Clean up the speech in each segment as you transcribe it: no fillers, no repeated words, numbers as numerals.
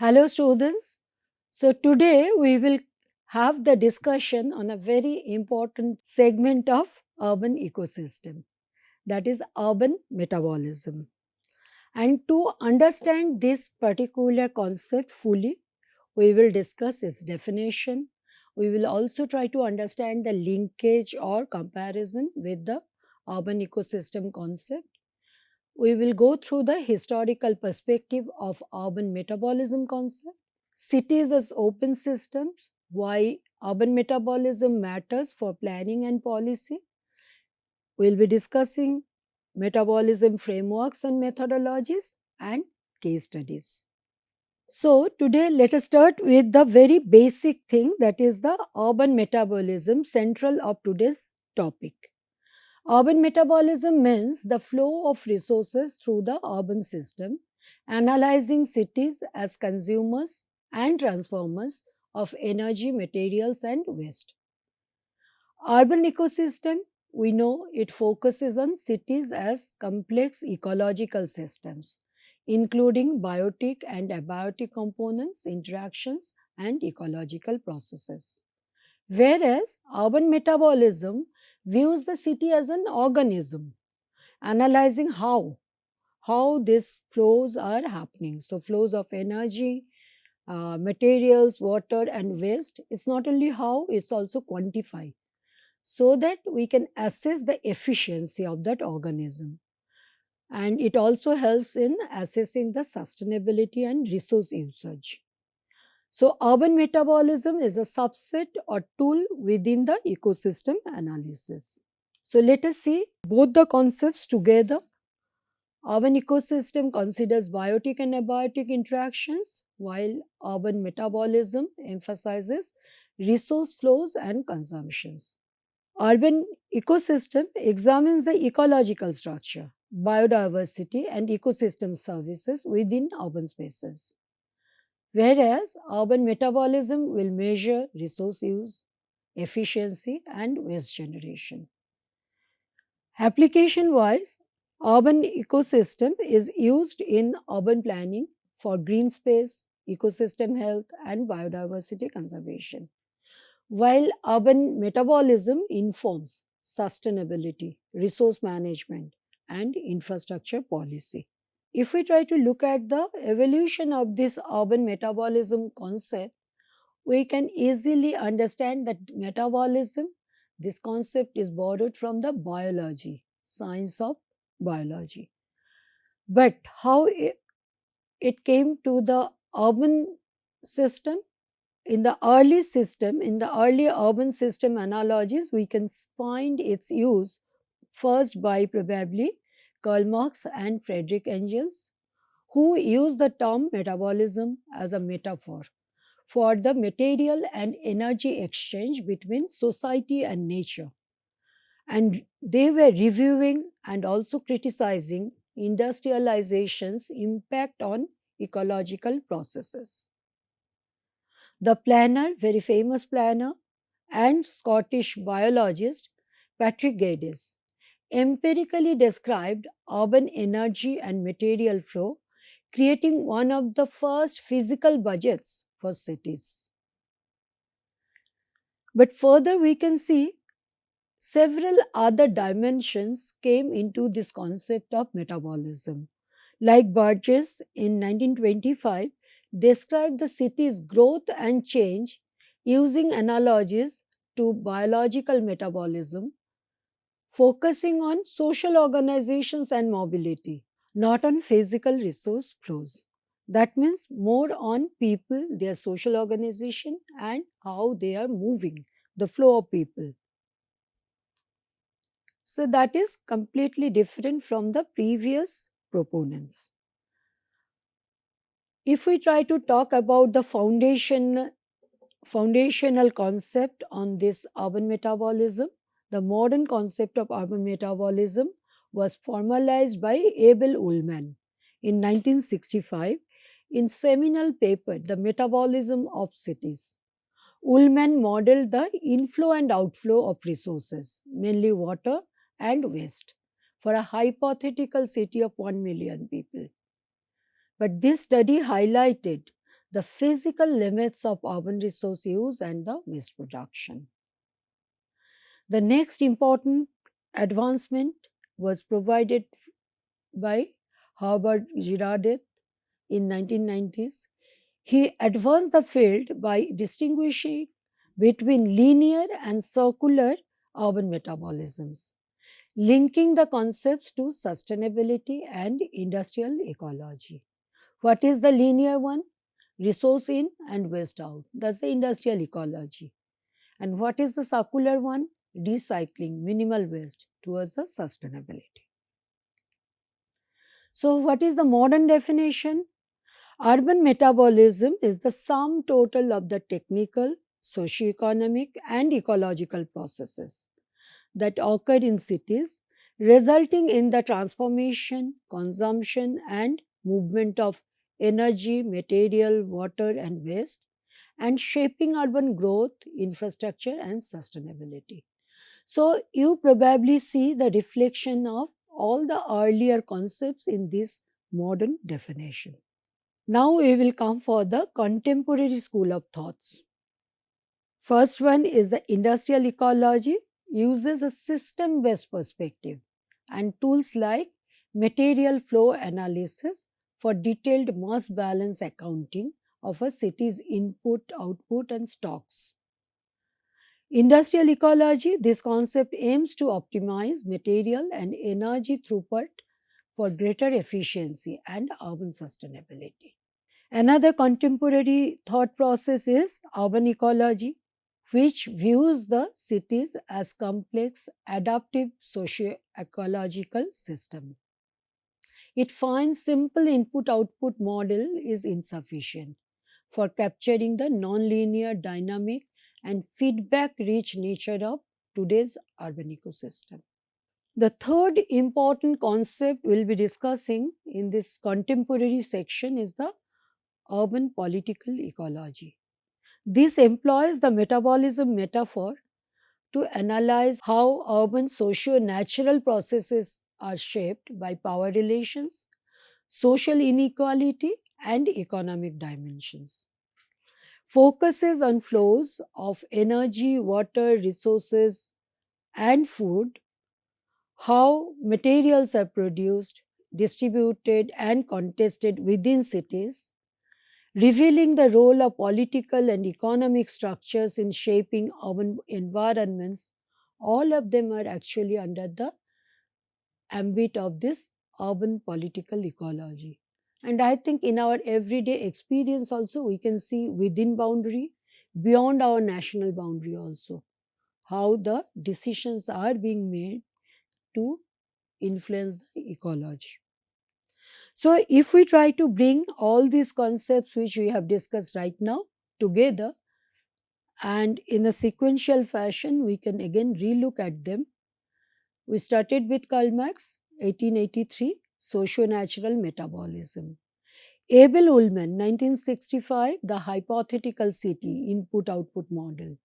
Hello, students. So, today we will have the discussion on a very important segment of urban ecosystem, that is, urban metabolism. And to understand this particular concept fully, we will discuss its definition. We will also try to understand the linkage or comparison with the urban ecosystem concept. We will go through the historical perspective of urban metabolism concept, cities as open systems, why urban metabolism matters for planning and policy. We'll be discussing metabolism frameworks and methodologies and case studies. So, today let us start with the very basic thing, that is the urban metabolism central of today's topic. Urban metabolism means the flow of resources through the urban system, analyzing cities as consumers and transformers of energy, materials, and waste. Urban ecosystem, we know it focuses on cities as complex ecological systems, including biotic and abiotic components, interactions, and ecological processes. Whereas urban metabolism views the city as an organism, analyzing how these flows are happening. So, flows of energy, materials, water, and waste. It's not only how, it's also quantify, so that we can assess the efficiency of that organism. And it also helps in assessing the sustainability and resource usage. So, urban metabolism is a subset or tool within the ecosystem analysis. So, let us see both the concepts together. Urban ecosystem considers biotic and abiotic interactions, while urban metabolism emphasizes resource flows and consumptions. Urban ecosystem examines the ecological structure, biodiversity, and ecosystem services within urban spaces. Whereas urban metabolism will measure resource use, efficiency, and waste generation. Application wise, urban ecosystem is used in urban planning for green space, ecosystem health, and biodiversity conservation, while urban metabolism informs sustainability, resource management, and infrastructure policy. If we try to look at the evolution of this urban metabolism concept, we can easily understand that metabolism, this concept is borrowed from the biology, science of biology. But how it came to the urban system, in the early urban system analogies, we can find its use first by probably Karl Marx and Friedrich Engels, who used the term metabolism as a metaphor for the material and energy exchange between society and nature. And they were reviewing and also criticizing industrialization's impact on ecological processes. The planner, very famous planner, and Scottish biologist Patrick Geddes empirically described urban energy and material flow, creating one of the first physical budgets for cities. But further, we can see several other dimensions came into this concept of metabolism. Like Burgess in 1925 described the city's growth and change using analogies to biological metabolism, focusing on social organizations and mobility, not on physical resource flows. That means more on people, their social organization, and how they are moving, the flow of people. So, that is completely different from the previous proponents. If we try to talk about the foundational concept on this urban metabolism, the modern concept of urban metabolism was formalized by Abel Ullman in 1965 in seminal paper The Metabolism of Cities. Ullman modeled the inflow and outflow of resources, mainly water and waste, for a hypothetical city of 1 million people. But this study highlighted the physical limits of urban resource use and the waste production. The next important advancement was provided by Herbert Girardet in 1990s. He advanced the field by distinguishing between linear and circular urban metabolisms, linking the concepts to sustainability and industrial ecology. What is the linear one? Resource in and waste out. That's the industrial ecology. And what is the circular one? Recycling, minimal waste towards the sustainability. So, what is the modern definition? Urban metabolism is the sum total of the technical, socio-economic, and ecological processes that occur in cities, resulting in the transformation, consumption, and movement of energy, material, water, and waste, and shaping urban growth, infrastructure, and sustainability. So, you probably see the reflection of all the earlier concepts in this modern definition. Now we will come for the contemporary school of thoughts. First one is the industrial ecology, uses a system based perspective and tools like material flow analysis for detailed mass balance accounting of a city's input, output, and stocks. Industrial ecology, this concept aims to optimize material and energy throughput for greater efficiency and urban sustainability. Another contemporary thought process is urban ecology, which views the cities as complex, adaptive socio-ecological system. It finds simple input-output model is insufficient for capturing the non-linear, dynamic, and feedback-rich nature of today's urban ecosystem. The third important concept we'll be discussing in this contemporary section is the urban political ecology. This employs the metabolism metaphor to analyze how urban socio-natural processes are shaped by power relations, social inequality, and economic dimensions. Focuses on flows of energy, water, resources, and food, how materials are produced, distributed, and contested within cities, revealing the role of political and economic structures in shaping urban environments. All of them are actually under the ambit of this urban political ecology. And I think in our everyday experience also, we can see within boundary, beyond our national boundary also, how the decisions are being made to influence the ecology. So, if we try to bring all these concepts which we have discussed right now together and in a sequential fashion, we can again relook at them. We started with Karl Marx, 1883, Socio-Natural Metabolism. Abel Ullman, 1965, The Hypothetical City, Input-Output Model.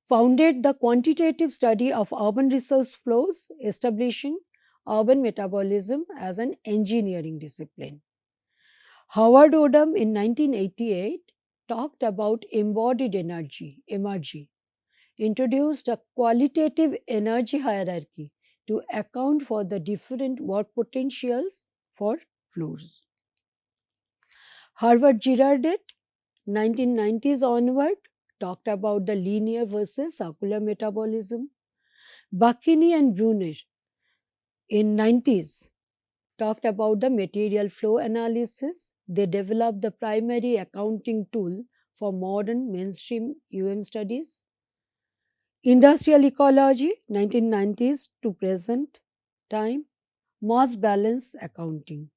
Founded the quantitative study of urban resource flows, establishing urban metabolism as an engineering discipline. Howard Odum in 1988 talked about embodied energy, emergy, introduced a qualitative energy hierarchy to account for the different work potentials for floors. Harvard Girardet, 1990s onward, talked about the linear versus circular metabolism. Bakini and Brunner in 90s talked about the material flow analysis. They developed the primary accounting tool for modern mainstream studies. Industrial ecology, 1990s to present time, mass balance accounting.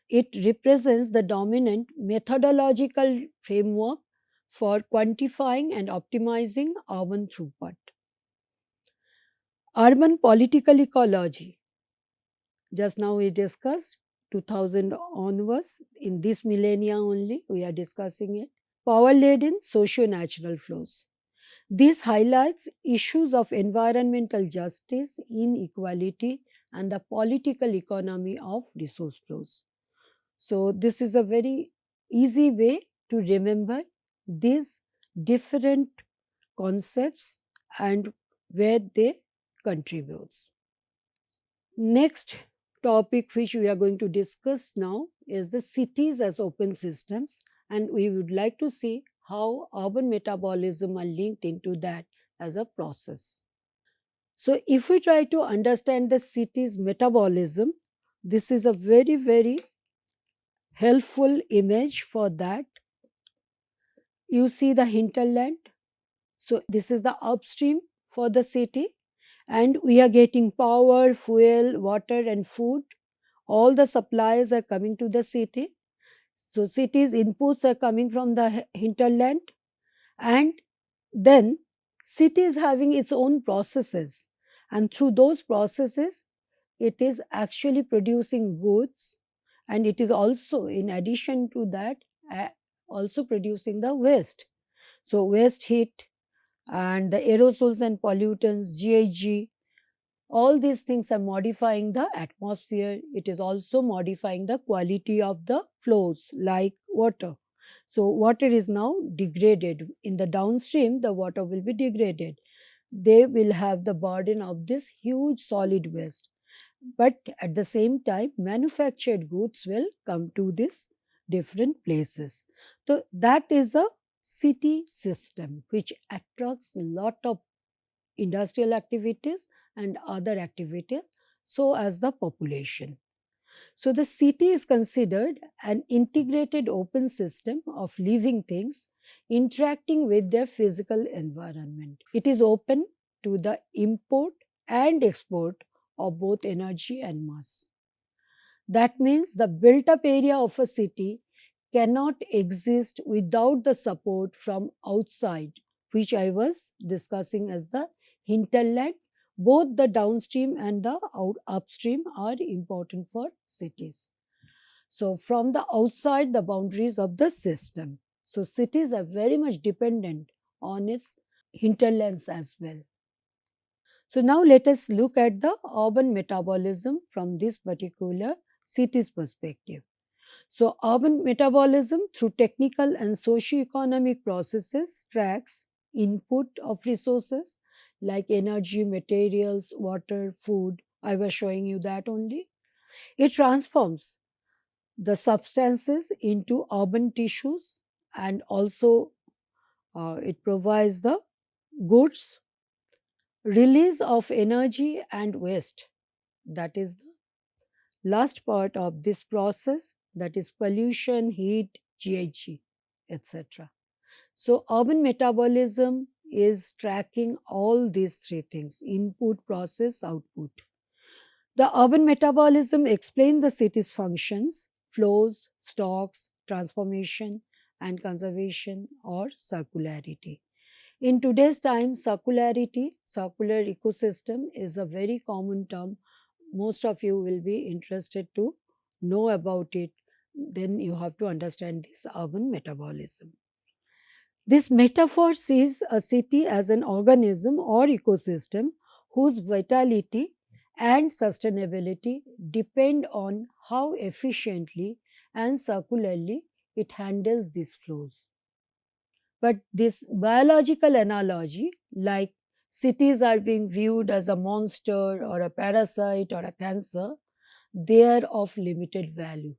It represents the dominant methodological framework for quantifying and optimizing urban throughput. Urban political ecology, just now we discussed 2000 onwards, in this millennia only we are discussing it. Power laden socio-natural flows. This highlights issues of environmental justice, inequality, and the political economy of resource flows. So, this is a very easy way to remember these different concepts and where they contribute. Next topic which we are going to discuss now is the cities as open systems, and we would like to see how urban metabolism are linked into that as a process. So if we try to understand the city's metabolism, this is a very helpful image for that. You see the hinterland. So this is the upstream for the city, and we are getting power, fuel, water and food. All the supplies are coming to the city. So city's inputs are coming from the hinterland, and then city is having its own processes, and through those processes it is actually producing goods, and it is also, in addition to that, uh, also producing the waste. So waste heat and the aerosols and pollutants, GHG, all these things are modifying the atmosphere. It is also modifying the quality of the flows like water. So water is now degraded. In the downstream, the water will be degraded. They will have the burden of this huge solid waste. But at the same time, manufactured goods will come to these different places. So that is a city system which attracts a lot of industrial activities and other activities, so as the population. So the city is considered an integrated open system of living things interacting with their physical environment. It is open to the import and export of both energy and mass. That means the built up area of a city cannot exist without the support from outside, which I was discussing as the hinterland. Both the downstream and the upstream are important for cities. So, from the outside, the boundaries of the system. So, cities are very much dependent on its hinterlands as well. So, now let us look at the urban metabolism from this particular city's perspective. So, urban metabolism through technical and socio-economic processes tracks input of resources like energy, materials, water, food. I was showing you that only. It transforms the substances into urban tissues, and also it provides the goods, release of energy and waste. That is the last part of this process, that is pollution, heat, GHG, etc. So, urban metabolism is tracking all these three things: input, process, output. The urban metabolism explains the city's functions, flows, stocks, transformation, and conservation or circularity. In today's time, circularity, circular ecosystem is a very common term. Most of you will be interested to know about it. Then you have to understand this urban metabolism. This metaphor sees a city as an organism or ecosystem whose vitality and sustainability depend on how efficiently and circularly it handles these flows. But this biological analogy, like cities are being viewed as a monster or a parasite or a cancer, they are of limited value,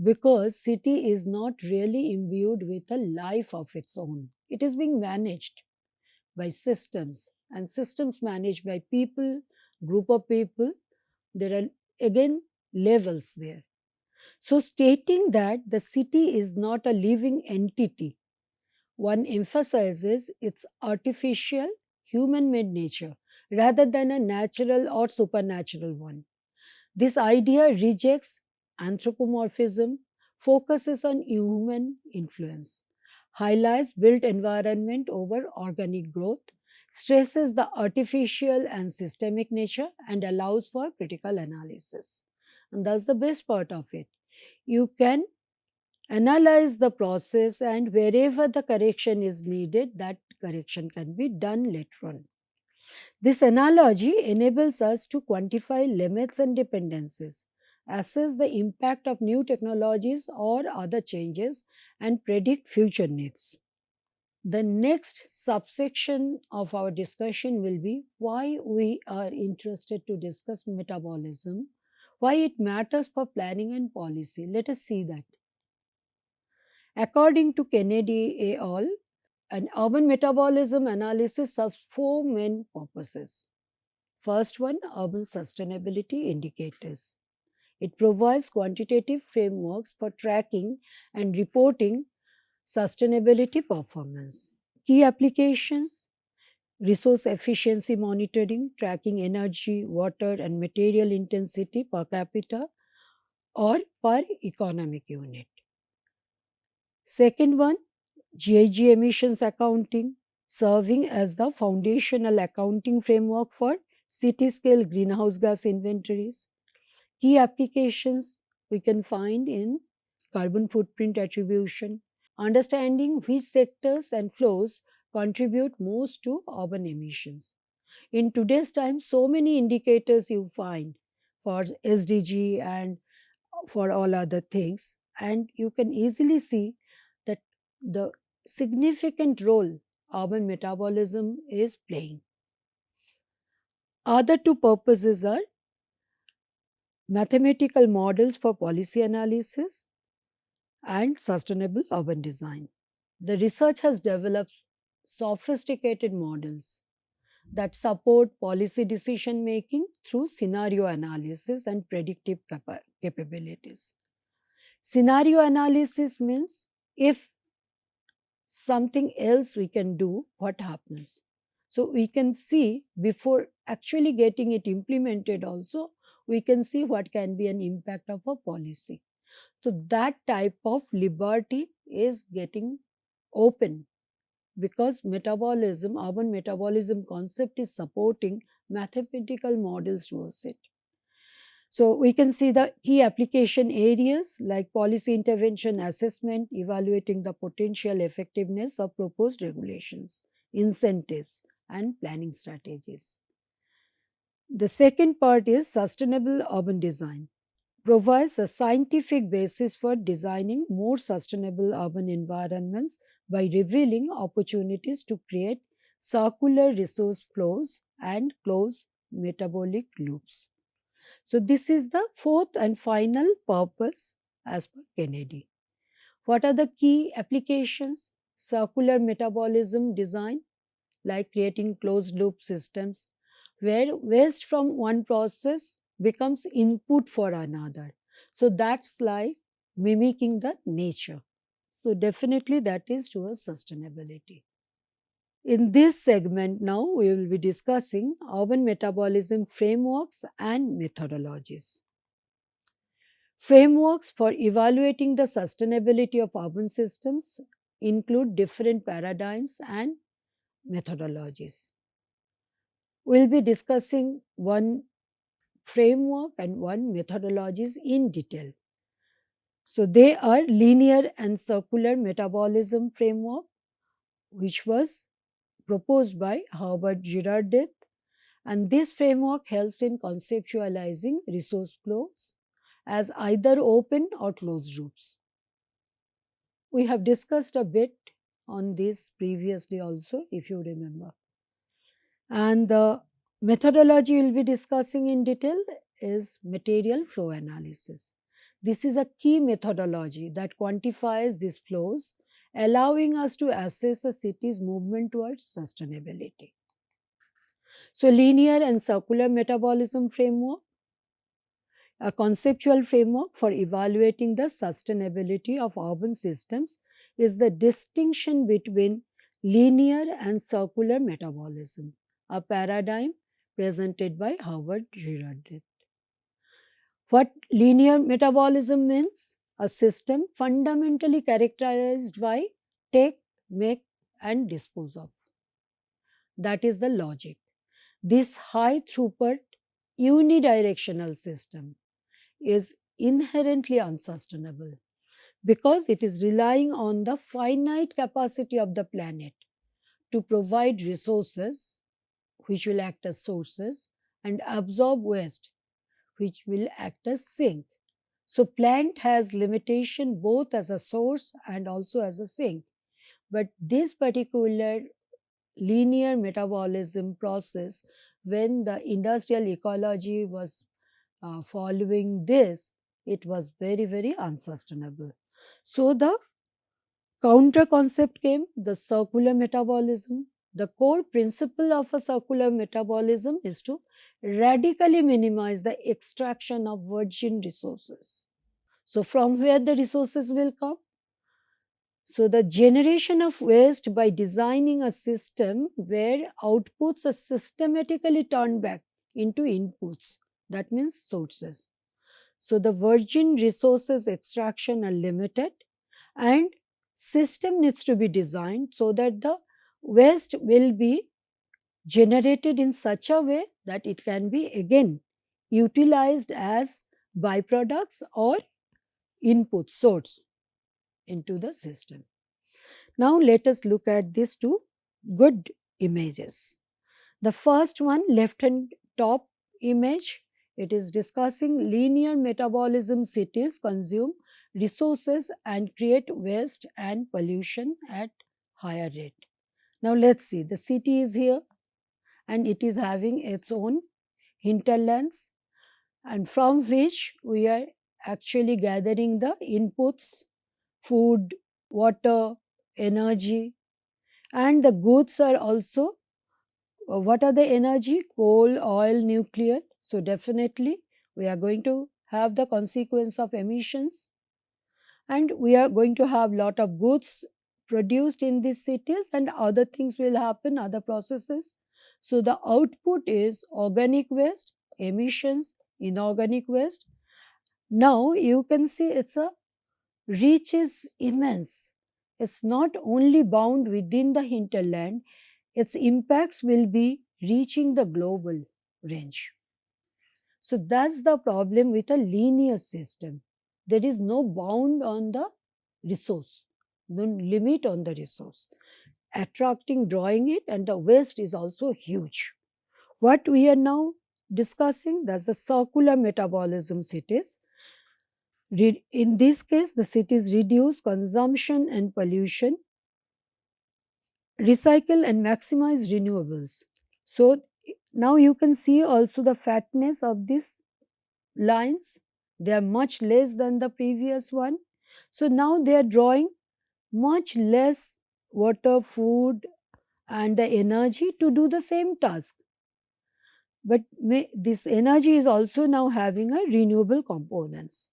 because city is not really imbued with a life of its own. It is being managed by systems, and systems managed by people, group of people. There are again levels there. So stating that the city is not a living entity, one emphasizes its artificial, human made nature rather than a natural or supernatural one. This idea rejects anthropomorphism, focuses on human influence, highlights built environment over organic growth, stresses the artificial and systemic nature, and allows for critical analysis. And that's the best part of it. You can analyze the process, and wherever the correction is needed, that correction can be done later on. This analogy enables us to quantify limits and dependencies. assess the impact of new technologies or other changes, and predict future needs. The next subsection of our discussion will be why we are interested to discuss metabolism, why it matters for planning and policy. Let us see that. According to Kennedy et al., an urban metabolism analysis serves four main purposes. First one, urban sustainability indicators. It provides quantitative frameworks for tracking and reporting sustainability performance. Key applications: resource efficiency monitoring, tracking energy, water, and material intensity per capita or per economic unit. Second one, GHG emissions accounting, serving as the foundational accounting framework for city scale greenhouse gas inventories. Key applications we can find in carbon footprint attribution, understanding which sectors and flows contribute most to urban emissions. In today's time, so many indicators you find for SDG and for all other things, and you can easily see that the significant role urban metabolism is playing. Other two purposes are mathematical models for policy analysis and sustainable urban design. The research has developed sophisticated models that support policy decision making through scenario analysis and predictive capabilities. Scenario analysis means if something else we can do, what happens? So we can see before actually getting it implemented also, we can see what can be an impact of a policy. So that type of liberty is getting open because metabolism, urban metabolism concept is supporting mathematical models towards it. So we can see the key application areas like policy intervention assessment, evaluating the potential effectiveness of proposed regulations, incentives, and planning strategies. The second part is sustainable urban design, provides a scientific basis for designing more sustainable urban environments by revealing opportunities to create circular resource flows and close metabolic loops. So, this is the fourth and final purpose as per Kennedy. What are the key applications? Circular metabolism design, like creating closed loop systems where waste from one process becomes input for another. So that's like mimicking the nature. So definitely that is towards sustainability. In this segment now we will be discussing urban metabolism frameworks and methodologies. Frameworks for evaluating the sustainability of urban systems include different paradigms and methodologies. We'll be discussing one framework and one methodologies in detail. So they are linear and circular metabolism framework, which was proposed by Herbert Girardet, and this framework helps in conceptualizing resource flows as either open or closed loops. We have discussed a bit on this previously also, if you remember. And the methodology we'll be discussing in detail is material flow analysis. This is a key methodology that quantifies these flows, allowing us to assess a city's movement towards sustainability. So, linear and circular metabolism framework, a conceptual framework for evaluating the sustainability of urban systems, is the distinction between linear and circular metabolism, a paradigm presented by Howard Girardet. What linear metabolism means? A system fundamentally characterized by take, make, and dispose of. That is the logic. This high throughput unidirectional system is inherently unsustainable because it is relying on the finite capacity of the planet to provide resources which will act as sources and absorb waste which will act as sink. So plant has limitation both as a source and also as a sink. But this particular linear metabolism process, when the industrial ecology was following this, it was very, very unsustainable. So the counter concept came, the circular metabolism. The core principle of a circular metabolism is to radically minimize the extraction of virgin resources. So, from where the resources will come? So, the generation of waste by designing a system where outputs are systematically turned back into inputs, that means sources. So, the virgin resources extraction are limited and system needs to be designed so that the waste will be generated in such a way that it can be again utilized as byproducts or input source into the system. Now let us look at these two good images. The first one, left hand top image, it is discussing linear metabolism. Cities consume resources and create waste and pollution at higher rate. Now let's see, the city is here and it is having its own hinterlands, and from which we are actually gathering the inputs, food, water, energy, and the goods are also what are the energy? Coal, oil, nuclear. So definitely we are going to have the consequence of emissions, and we are going to have lot of goods produced in these cities, and other things will happen, other processes. So the output is organic waste, emissions, inorganic waste. Now you can see its a reach is immense. It's not only bound within the hinterland, its impacts will be reaching the global range. So that's the problem with a linear system. There is no bound on the resource, no limit on the resource. Attracting, drawing it, and the waste is also huge. What we are now discussing, that's the circular metabolism cities. In this case, the cities reduce consumption and pollution, recycle and maximize renewables. So now you can see also the fatness of these lines. They are much less than the previous one. So now they are drawing much less water, food, and the energy to do the same task. But this energy is also now having a renewable components.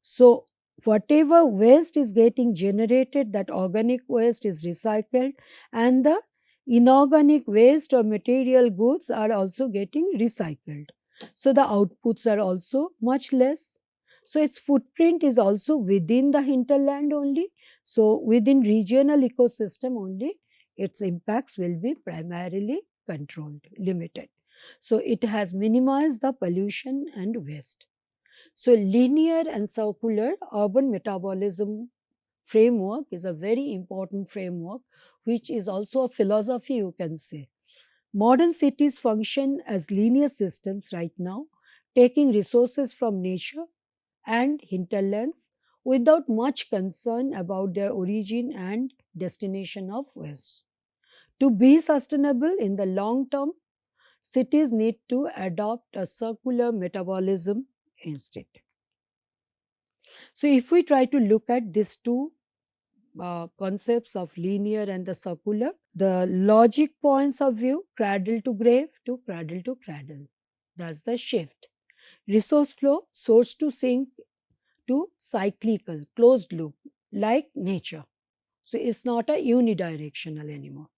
So whatever waste is getting generated, that organic waste is recycled, and the inorganic waste or material goods are also getting recycled. So the outputs are also much less. So its footprint is also within the hinterland only. So within regional ecosystem only, its impacts will be primarily controlled, limited. So it has minimized the pollution and waste. So, linear and circular urban metabolism framework is a very important framework, which is also a philosophy, you can say. Modern cities function as linear systems right now, taking resources from nature and hinterlands without much concern about their origin and destination of waste. To be sustainable in the long term, cities need to adopt a circular metabolism instead. So, if we try to look at these two concepts of linear and the circular, the logic points of view, cradle to grave to cradle to cradle. That's the shift. Resource flow, source to sink to cyclical, closed loop, like nature. So, it's not a unidirectional anymore.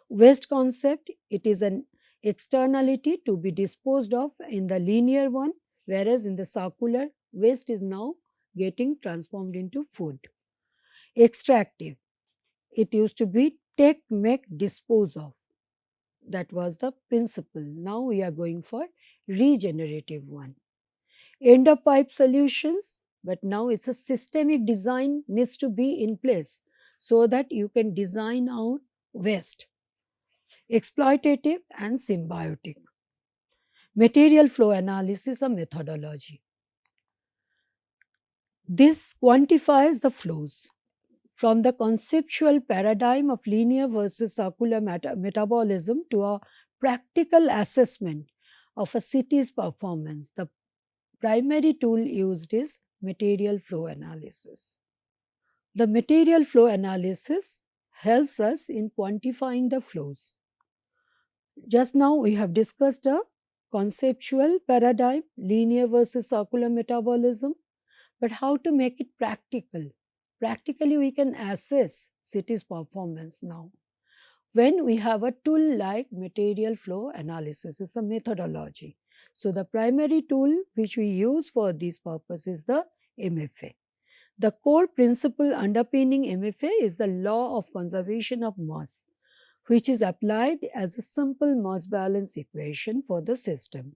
Waste concept, it is an externality to be disposed of in the linear one, whereas in the circular, waste is now getting transformed into food. Extractive, it used to be take, make, dispose of. That was the principle. Now we are going for regenerative one. End of pipe solutions, but now it's a systemic design needs to be in place so that you can design out waste. Exploitative and symbiotic. Material flow analysis, a methodology. This quantifies the flows. From the conceptual paradigm of linear versus circular metabolism to a practical assessment of a city's performance, the primary tool used is material flow analysis. The material flow analysis helps us in quantifying the flows. Just now we have discussed a conceptual paradigm, linear versus circular metabolism, but how to make it practical? Practically, we can assess city's performance now. When we have a tool like material flow analysis, is a methodology. So, the primary tool which we use for this purpose is the MFA. The core principle underpinning MFA is the law of conservation of mass, which is applied as a simple mass balance equation for the system.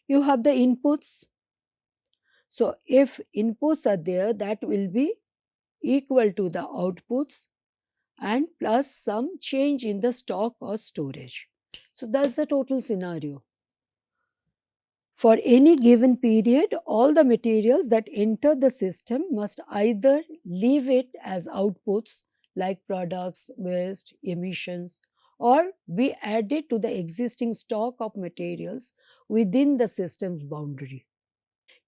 You have the inputs. So, if inputs are there, that will be equal to the outputs and plus some change in the stock or storage. So, that's the total scenario. For any given period, all the materials that enter the system must either leave it as outputs like products, waste, emissions, or be added to the existing stock of materials within the system's boundary.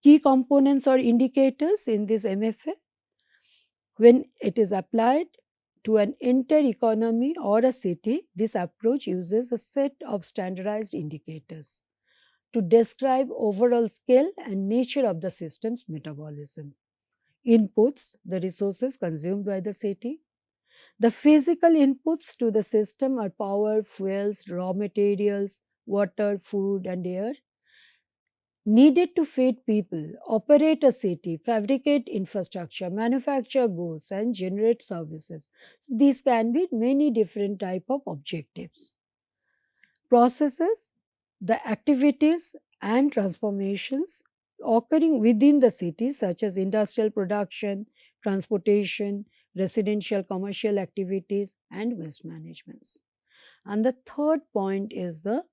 Key components or indicators in this MFA, when it is applied to an entire economy or a city, this approach uses a set of standardized indicators to describe overall scale and nature of the system's metabolism. Inputs, the resources consumed by the city. The physical inputs to the system are power, fuels, raw materials, water, food, and air needed to feed people, operate a city, fabricate infrastructure, manufacture goods, and generate services. These can be many different type of objectives. Processes, the activities and transformations occurring within the city, such as industrial production, transportation, residential commercial activities, and waste management. And the third point is the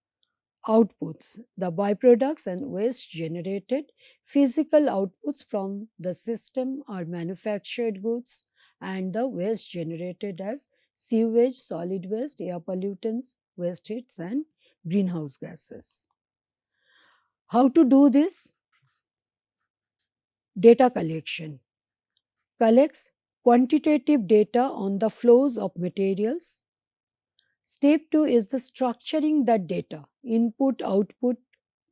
outputs, the byproducts and waste generated. Physical outputs from the system are manufactured goods, and the waste generated as sewage, solid waste, air pollutants, waste heats, and greenhouse gases. How to do this? Data collection collects quantitative data on the flows of materials. Step 2 is the structuring that data, input output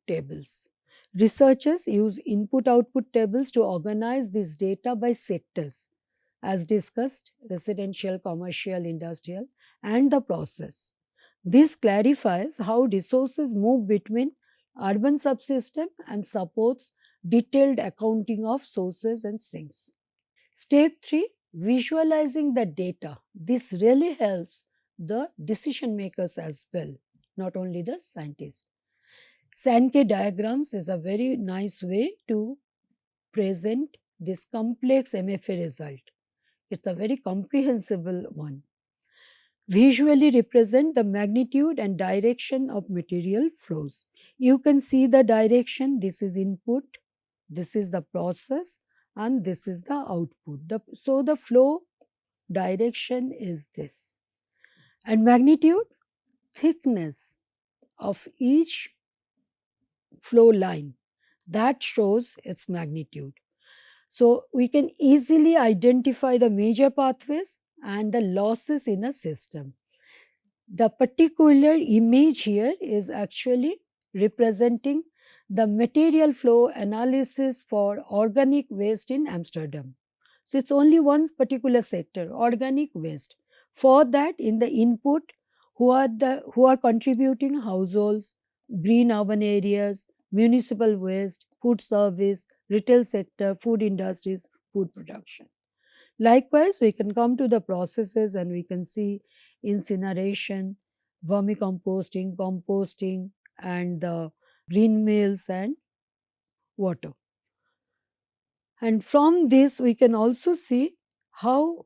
tables. Researchers use input output tables to organize this data by sectors, as discussed residential, commercial, industrial, and the process. This clarifies how resources move between urban subsystem and supports detailed accounting of sources and sinks. Step 3, visualizing the data. This really helps the decision makers as well, not only the scientists. Sankey diagrams is a very nice way to present this complex MFA result. It's a very comprehensible one. Visually represent the magnitude and direction of material flows. You can see the direction, this is input, this is the process, and this is the output. So the flow direction is this. And magnitude, thickness of each flow line, that shows its magnitude. So we can easily identify the major pathways and the losses in a system. The particular image here is actually representing the material flow analysis for organic waste in Amsterdam. So it's only one particular sector, organic waste. For that, in the input, who are contributing households, green urban areas, municipal waste, food service, retail sector, food industries, food production. Likewise, we can come to the processes and we can see incineration, vermicomposting, composting, and the green mills and water. And from this, we can also see how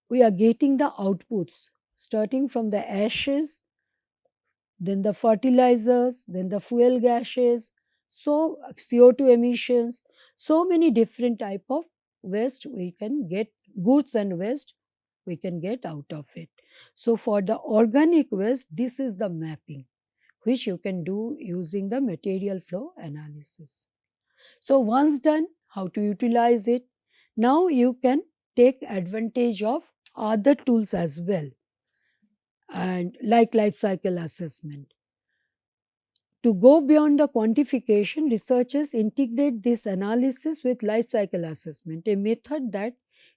we are getting the outputs starting from the ashes, then the fertilizers, then the fuel gases, so CO2 emissions, so many different type of waste we can get, goods and waste we can get out of it. So for the organic waste, this is the mapping which you can do using the material flow analysis. So once done, how to utilize it? Now you can take advantage of other tools as well, and like life cycle assessment. To go beyond the quantification, researchers integrate this analysis with life cycle assessment, a method that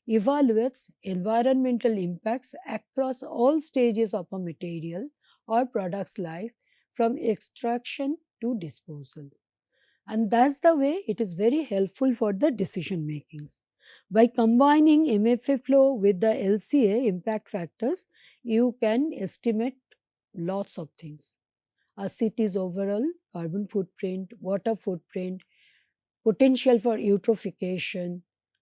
evaluates environmental impacts across all stages of a material or product's life, from extraction to disposal. And that's the way it is very helpful for the decision makings. By combining MFA flow with the LCA impact factors, you can estimate lots of things: a city's overall carbon footprint, water footprint, potential for eutrophication,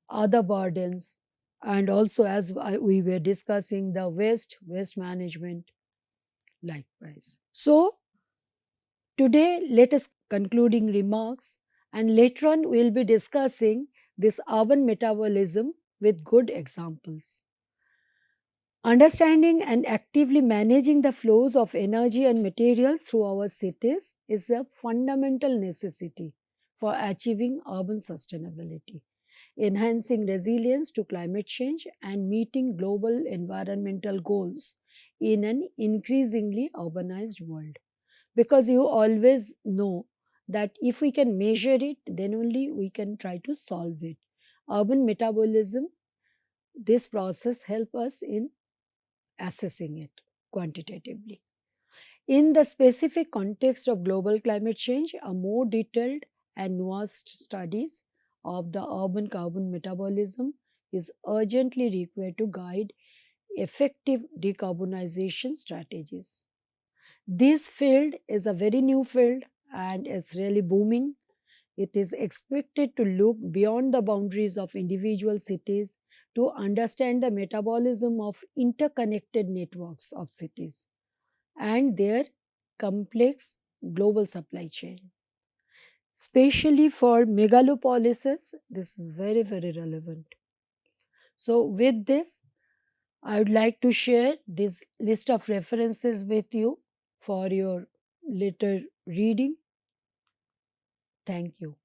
other burdens, and also, as we were discussing, the waste management likewise. So today let us concluding remarks, and later on we will be discussing this urban metabolism with good examples. Understanding and actively managing the flows of energy and materials through our cities is a fundamental necessity for achieving urban sustainability, enhancing resilience to climate change, and meeting global environmental goals in an increasingly urbanized world. Because you always know that if we can measure it, then only we can try to solve it. Urban metabolism, this process help us in assessing it quantitatively. In the specific context of global climate change, a more detailed and nuanced studies of the urban carbon metabolism is urgently required to guide effective decarbonization strategies. This field is a very new field and it's really booming. It is expected to look beyond the boundaries of individual cities to understand the metabolism of interconnected networks of cities and their complex global supply chain. Especially for megalopolises, this is very, very relevant. So, with this, I would like to share this list of references with you for your later reading. Thank you.